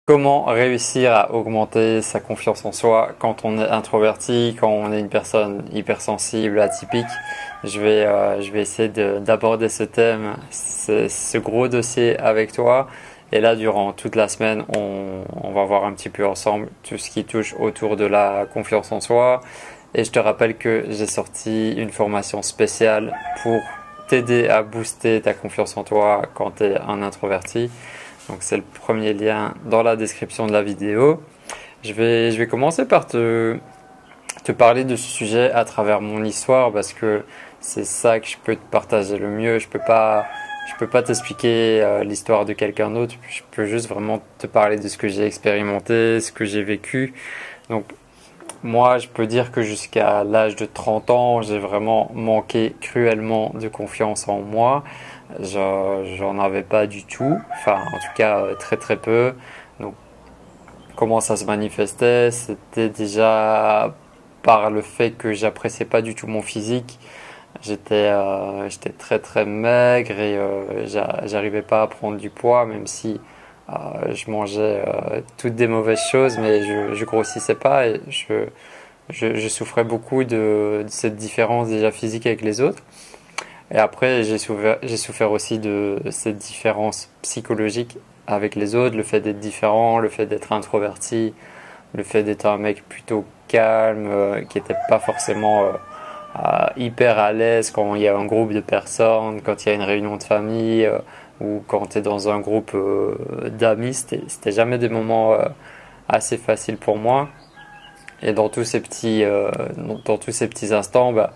Comment réussir à augmenter sa confiance en soi quand on est introverti, quand on est une personne hypersensible, atypique? Je vais essayer d'aborder ce thème, ce gros dossier avec toi. Et là, durant toute la semaine, on va voir un petit peu ensemble tout ce qui touche autour de la confiance en soi. Et je te rappelle que j'ai sorti une formation spéciale pour t'aider à booster ta confiance en toi quand tu es un introverti. Donc c'est le premier lien dans la description de la vidéo. Je vais commencer par te parler de ce sujet à travers mon histoire parce que c'est ça que je peux te partager le mieux. Je peux pas t'expliquer l'histoire de quelqu'un d'autre. Je peux juste vraiment te parler de ce que j'ai expérimenté, ce que j'ai vécu. Donc moi, je peux dire que jusqu'à l'âge de 30 ans, j'ai vraiment manqué cruellement de confiance en moi. J'en avais pas du tout, enfin en tout cas très très peu. Donc comment ça se manifestait? C'était déjà par le fait que j'appréciais pas du tout mon physique. J'étais très très maigre et j'arrivais pas à prendre du poids, même si je mangeais toutes des mauvaises choses, mais je grossissais pas et je souffrais beaucoup de cette différence déjà physique avec les autres. Et après, j'ai souffert aussi de cette différence psychologique avec les autres, le fait d'être différent, le fait d'être introverti, le fait d'être un mec plutôt calme, qui n'était pas forcément hyper à l'aise quand il y a un groupe de personnes, quand il y a une réunion de famille, ou quand tu es dans un groupe d'amis. C'était jamais des moments assez faciles pour moi. Et dans tous ces petits instants, bah,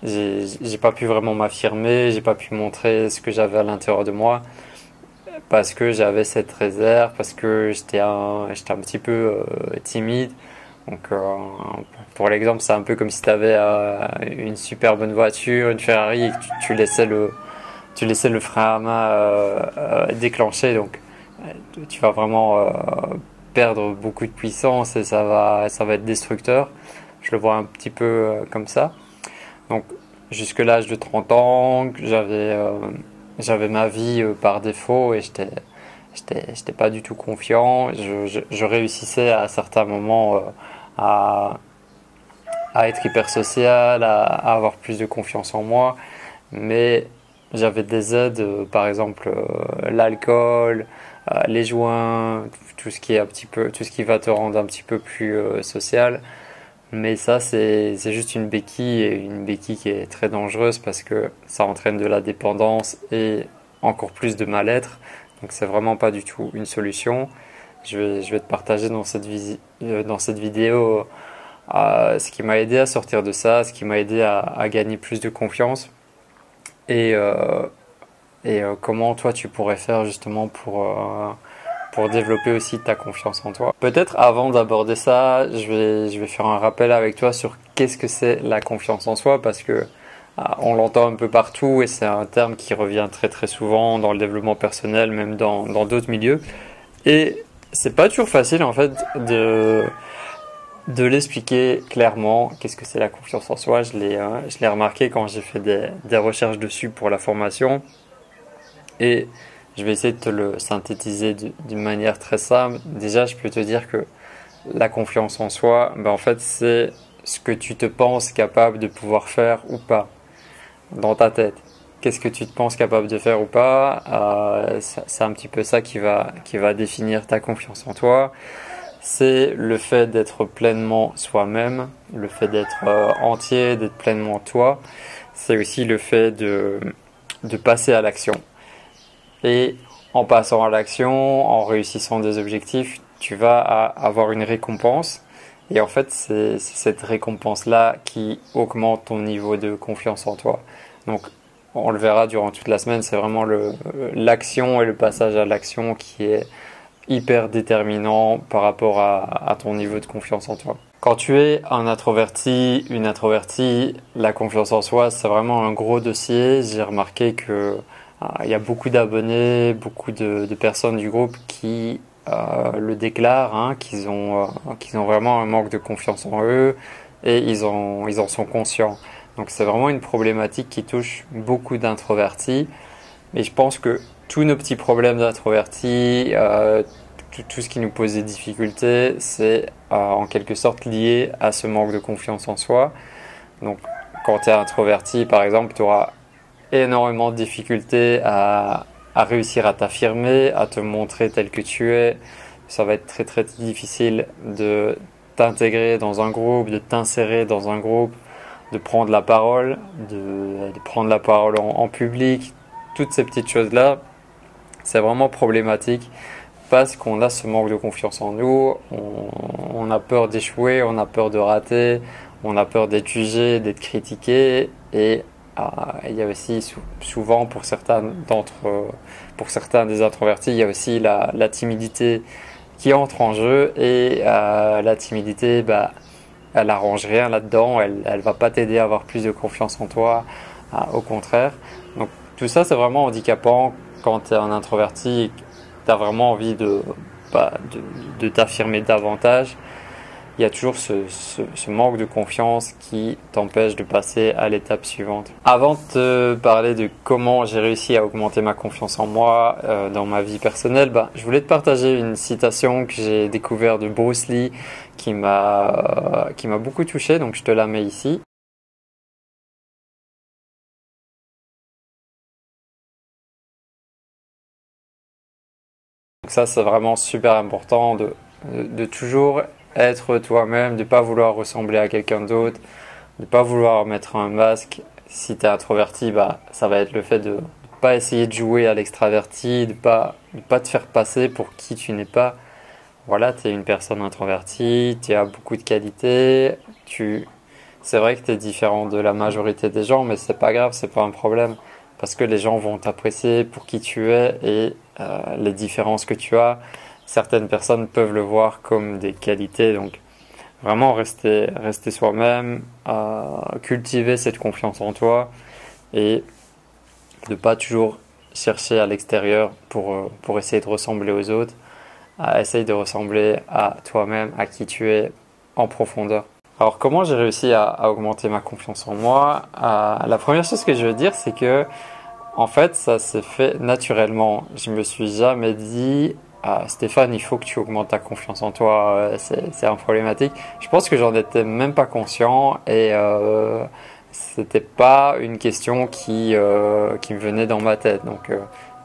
j'ai pas pu vraiment m'affirmer, j'ai pas pu montrer ce que j'avais à l'intérieur de moi parce que j'avais cette réserve, parce que j'étais un petit peu timide. Donc pour l'exemple, c'est un peu comme si tu avais une super bonne voiture, une Ferrari et que tu laissais le frein à main déclenché. Donc tu vas vraiment perdre beaucoup de puissance et ça va être destructeur. Je le vois un petit peu comme ça. Donc jusque l'âge de 30 ans, j'avais ma vie par défaut et j'étais pas du tout confiant. Je réussissais à certains moments à, à être hyper social, à avoir plus de confiance en moi, mais j'avais des aides, par exemple l'alcool, les joints, tout ce qui est tout ce qui va te rendre un petit peu plus social. Mais ça, c'est juste une béquille et une béquille qui est très dangereuse parce que ça entraîne de la dépendance et encore plus de mal-être. Donc c'est vraiment pas du tout une solution. Je vais te partager dans cette vidéo ce qui m'a aidé à sortir de ça, ce qui m'a aidé à gagner plus de confiance et, comment toi tu pourrais faire justement pour développer aussi ta confiance en toi. Peut-être avant d'aborder ça, je vais faire un rappel avec toi sur qu'est-ce que c'est la confiance en soi parce que on l'entend un peu partout et c'est un terme qui revient très très souvent dans le développement personnel, même dans d'autres milieux. Et c'est pas toujours facile en fait de l'expliquer clairement qu'est-ce que c'est la confiance en soi. Je l'ai remarqué quand j'ai fait des recherches dessus pour la formation et je vais essayer de te le synthétiser d'une manière très simple. Déjà, je peux te dire que la confiance en soi, ben en fait, c'est ce que tu te penses capable de pouvoir faire ou pas dans ta tête. Qu'est-ce que tu te penses capable de faire ou pas c'est un petit peu ça qui va définir ta confiance en toi. C'est le fait d'être pleinement soi-même, le fait d'être entier, d'être pleinement toi. C'est aussi le fait de passer à l'action. Et en passant à l'action, en réussissant des objectifs, tu vas avoir une récompense. Et en fait, c'est cette récompense-là qui augmente ton niveau de confiance en toi. Donc, on le verra durant toute la semaine, c'est vraiment l'action et le passage à l'action qui est hyper déterminant par rapport à ton niveau de confiance en toi. Quand tu es un introverti, une introvertie, la confiance en soi, c'est vraiment un gros dossier. J'ai remarqué que il y a beaucoup d'abonnés, beaucoup de personnes du groupe qui le déclarent, hein, qu'ils ont vraiment un manque de confiance en eux et ils en sont conscients. Donc c'est vraiment une problématique qui touche beaucoup d'introvertis. Mais je pense que tous nos petits problèmes d'introvertis, tout ce qui nous pose des difficultés, c'est en quelque sorte lié à ce manque de confiance en soi. Donc, quand tu es introverti, par exemple, tu auras énormément de difficultés à réussir à t'affirmer, à te montrer tel que tu es. Ça va être très très difficile de t'intégrer dans un groupe, de t'insérer dans un groupe, de prendre la parole, de prendre la parole en public. Toutes ces petites choses-là, c'est vraiment problématique parce qu'on a ce manque de confiance en nous, on a peur d'échouer, on a peur de rater, on a peur d'être jugé, d'être critiqué et il y a aussi souvent pour certains des introvertis, il y a aussi la timidité qui entre en jeu et la timidité, elle arrange rien là-dedans, elle va pas t'aider à avoir plus de confiance en toi, au contraire. Donc tout ça c'est vraiment handicapant quand tu es un introverti et que tu as vraiment envie de t'affirmer davantage. Il y a toujours ce manque de confiance qui t'empêche de passer à l'étape suivante. Avant de te parler de comment j'ai réussi à augmenter ma confiance en moi dans ma vie personnelle, je voulais te partager une citation que j'ai découverte de Bruce Lee qui m'a beaucoup touché, donc je te la mets ici. Donc ça, c'est vraiment super important de toujours être toi-même, de ne pas vouloir ressembler à quelqu'un d'autre, de ne pas vouloir mettre un masque. Si tu es introverti, ça va être le fait de ne pas essayer de jouer à l'extraverti, de pas te faire passer pour qui tu n'es pas. Voilà, tu es une personne introvertie, tu as beaucoup de qualités, c'est vrai que tu es différent de la majorité des gens, mais c'est pas grave, c'est pas un problème. Parce que les gens vont t'apprécier pour qui tu es et les différences que tu as. Certaines personnes peuvent le voir comme des qualités, donc vraiment rester soi-même, cultiver cette confiance en toi et de pas toujours chercher à l'extérieur pour essayer de ressembler aux autres. Essaye de ressembler à toi-même, à qui tu es en profondeur. Alors comment j'ai réussi à augmenter ma confiance en moi? La première chose que je veux dire, c'est que en fait, ça s'est fait naturellement. Je me suis jamais dit Stéphane, il faut que tu augmentes ta confiance en toi, c'est un problématique. Je pense que j'en étais même pas conscient et c'était pas une question qui me venait dans ma tête. Donc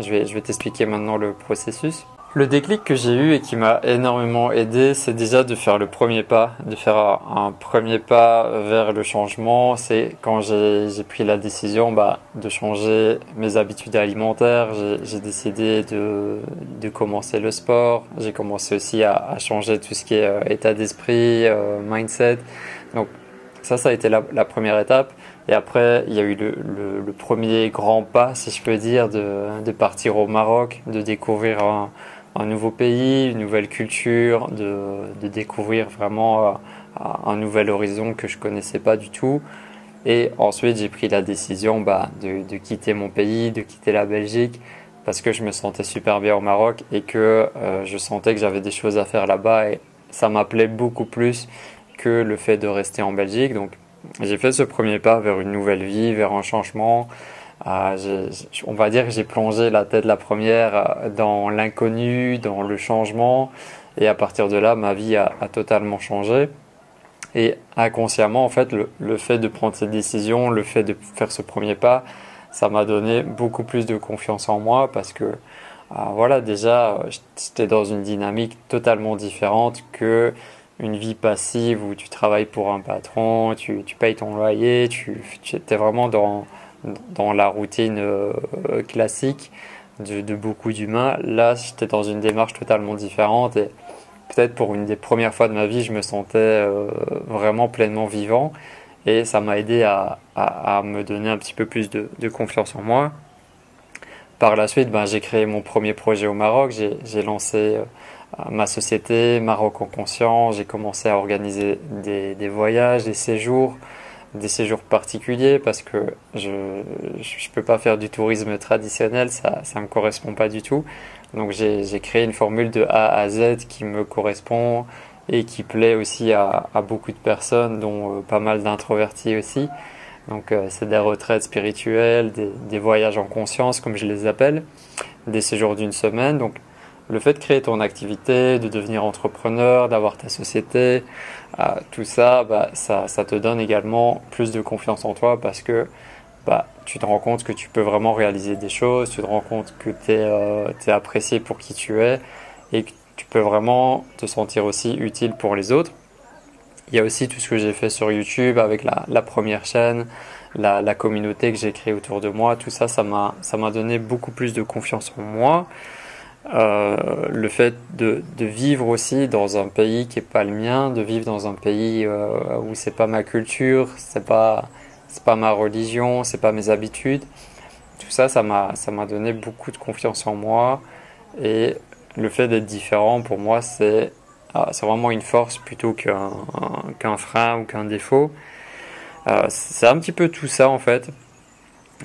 je vais t'expliquer maintenant le processus. Le déclic que j'ai eu et qui m'a énormément aidé, c'est déjà de faire le premier pas, de faire un premier pas vers le changement. C'est quand j'ai pris la décision de changer mes habitudes alimentaires. J'ai décidé de commencer le sport. J'ai commencé aussi à changer tout ce qui est état d'esprit, mindset. Donc ça a été la première étape. Et après, il y a eu le premier grand pas, si je peux dire, de partir au Maroc, de découvrir un nouveau pays, une nouvelle culture, de découvrir vraiment un nouvel horizon que je connaissais pas du tout. Et ensuite, j'ai pris la décision de quitter mon pays, de quitter la Belgique, parce que je me sentais super bien au Maroc et que je sentais que j'avais des choses à faire là-bas et ça m'appelait beaucoup plus que le fait de rester en Belgique. Donc, j'ai fait ce premier pas vers une nouvelle vie, vers un changement. On va dire que j'ai plongé la tête la première dans l'inconnu, dans le changement et à partir de là ma vie a totalement changé et inconsciemment en fait le fait de prendre cette décision, le fait de faire ce premier pas, ça m'a donné beaucoup plus de confiance en moi parce que voilà déjà j'étais dans une dynamique totalement différente que une vie passive où tu travailles pour un patron, tu payes ton loyer, tu étais vraiment dans la routine classique de beaucoup d'humains. Là, j'étais dans une démarche totalement différente et peut-être pour une des premières fois de ma vie, je me sentais vraiment pleinement vivant et ça m'a aidé à me donner un petit peu plus de confiance en moi. Par la suite, j'ai créé mon premier projet au Maroc, j'ai lancé ma société Maroc en conscience, j'ai commencé à organiser des voyages, des séjours particuliers parce que je peux pas faire du tourisme traditionnel, ça me correspond pas du tout. Donc j'ai créé une formule de A à Z qui me correspond et qui plaît aussi à beaucoup de personnes, dont pas mal d'introvertis aussi. Donc c'est des retraites spirituelles, des voyages en conscience comme je les appelle, des séjours d'une semaine. Donc le fait de créer ton activité, de devenir entrepreneur, d'avoir ta société, tout ça, ça te donne également plus de confiance en toi parce que tu te rends compte que tu peux vraiment réaliser des choses, tu te rends compte que tu es apprécié pour qui tu es et que tu peux vraiment te sentir aussi utile pour les autres. Il y a aussi tout ce que j'ai fait sur YouTube avec la première chaîne, la communauté que j'ai créée autour de moi, tout ça, ça m'a donné beaucoup plus de confiance en moi. Le fait de vivre aussi dans un pays qui est pas le mien, de vivre dans un pays où c'est pas ma culture, c'est pas ma religion, c'est pas mes habitudes, tout ça, ça m'a donné beaucoup de confiance en moi. Et le fait d'être différent, pour moi, c'est vraiment une force plutôt qu'un frein ou qu'un défaut. C'est un petit peu tout ça en fait.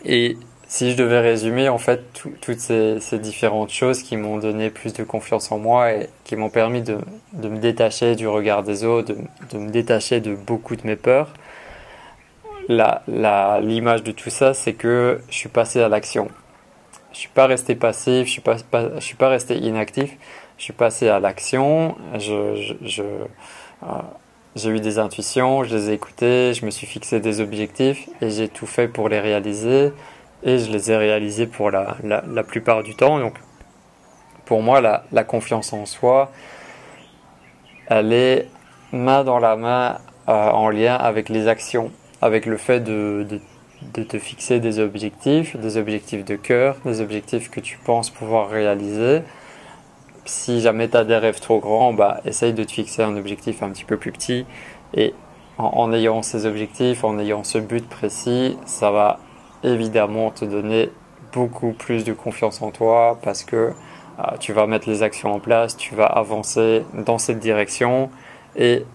Et si je devais résumer en fait toutes ces différentes choses qui m'ont donné plus de confiance en moi et qui m'ont permis de me détacher du regard des autres, de me détacher de beaucoup de mes peurs, l'image de tout ça, c'est que je suis passé à l'action. Je suis pas resté passif, je suis pas resté inactif. Je suis passé à l'action. J'ai eu des intuitions, je les ai écoutées, je me suis fixé des objectifs et j'ai tout fait pour les réaliser. Et je les ai réalisés pour la plupart du temps. Donc, pour moi, la confiance en soi, elle est main dans la main en lien avec les actions, avec le fait de te fixer des objectifs de cœur, des objectifs que tu penses pouvoir réaliser. Si jamais tu as des rêves trop grands, essaye de te fixer un objectif un petit peu plus petit. Et en ayant ces objectifs, en ayant ce but précis, ça va évidemment te donner beaucoup plus de confiance en toi parce que tu vas mettre les actions en place, tu vas avancer dans cette direction et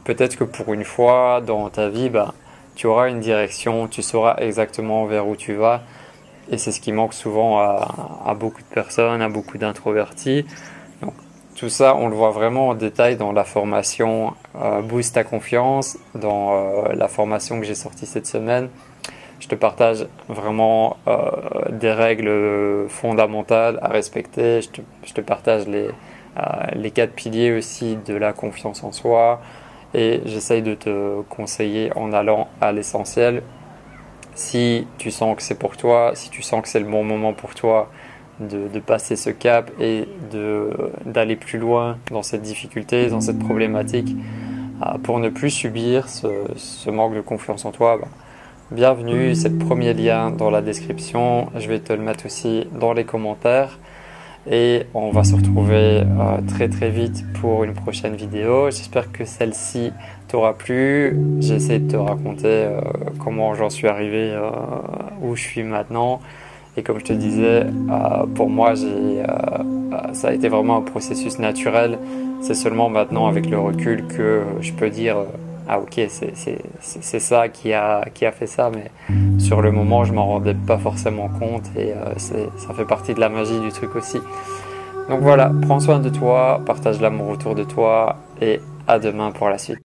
peut-être que pour une fois dans ta vie, tu auras une direction, tu sauras exactement vers où tu vas et c'est ce qui manque souvent à beaucoup de personnes, à beaucoup d'introvertis. Donc tout ça, on le voit vraiment en détail dans la formation Boost ta confiance, dans la formation que j'ai sortie cette semaine. Je te partage vraiment des règles fondamentales à respecter. Je te partage les 4 piliers aussi de la confiance en soi. Et j'essaye de te conseiller en allant à l'essentiel. Si tu sens que c'est pour toi, si tu sens que c'est le bon moment pour toi de passer ce cap et d'aller plus loin dans cette difficulté, dans cette problématique, pour ne plus subir ce manque de confiance en toi, bienvenue, c'est le premier lien dans la description. Je vais te le mettre aussi dans les commentaires. Et on va se retrouver très très vite pour une prochaine vidéo. J'espère que celle-ci t'aura plu. J'essaie de te raconter comment j'en suis arrivé où je suis maintenant. Et comme je te disais, pour moi, ça a été vraiment un processus naturel. C'est seulement maintenant avec le recul que je peux dire ah ok, c'est ça qui a fait ça, mais sur le moment je m'en rendais pas forcément compte et ça fait partie de la magie du truc aussi. Donc voilà, prends soin de toi, partage l'amour autour de toi et à demain pour la suite.